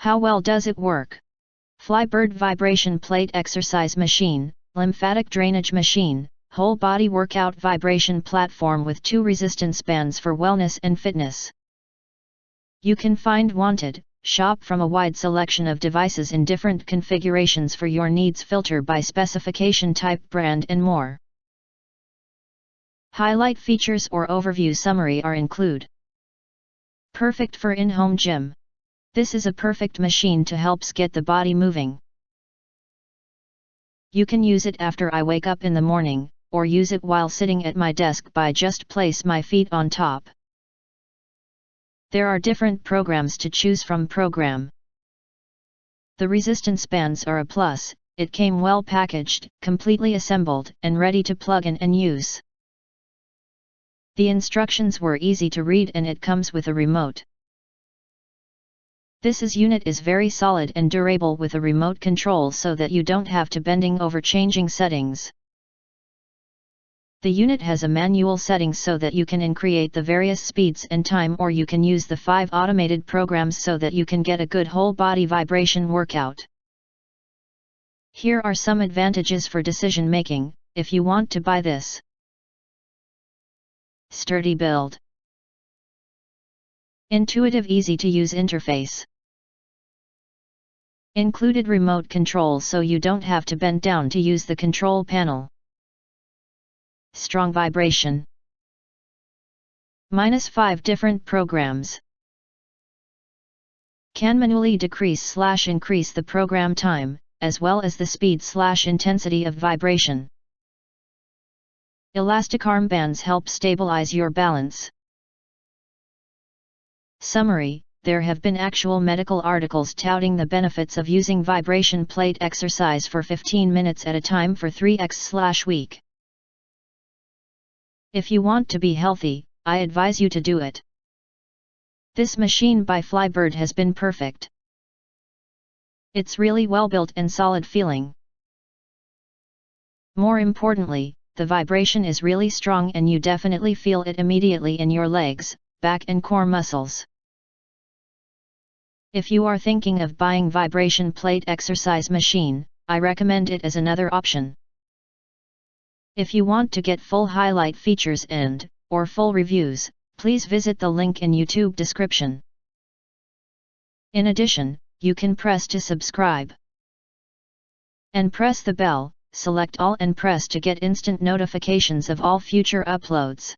How well does it work? FLYBIRD Vibration Plate Exercise Machine, Lymphatic Drainage Machine, Whole Body Workout Vibration Platform with 2 resistance bands for wellness and fitness. You can find wanted, shop from a wide selection of devices in different configurations for your needs, filter by specification, type, brand and more. Highlight features or overview summary are include. Perfect for in-home gym. This is a perfect machine to helps get the body moving. You can use it after I wake up in the morning, or use it while sitting at my desk by just place my feet on top. There are different programs to choose from. Program. The resistance bands are a plus, it came well packaged, completely assembled and ready to plug in and use. The instructions were easy to read and it comes with a remote. This unit is very solid and durable with a remote control so that you don't have to bending over changing settings. The unit has a manual settings so that you can create the various speeds and time, or you can use the 5 automated programs so that you can get a good whole body vibration workout. Here are some advantages for decision making, if you want to buy this. Sturdy build. Intuitive, easy to use interface. Included remote control so you don't have to bend down to use the control panel. Strong vibration. -5 different programs. Can manually decrease/increase the program time, as well as the speed/intensity of vibration. Elastic armbands help stabilize your balance. Summary: there have been actual medical articles touting the benefits of using vibration plate exercise for 15 minutes at a time for 3x/week. If you want to be healthy, I advise you to do it. This machine by FLYBIRD has been perfect. It's really well built and solid feeling. More importantly, the vibration is really strong and you definitely feel it immediately in your legs, back and core muscles. If you are thinking of buying vibration plate exercise machine, I recommend it as another option. If you want to get full highlight features or full reviews, please visit the link in YouTube description. In addition, you can press to subscribe. And press the bell, select all and press to get instant notifications of all future uploads.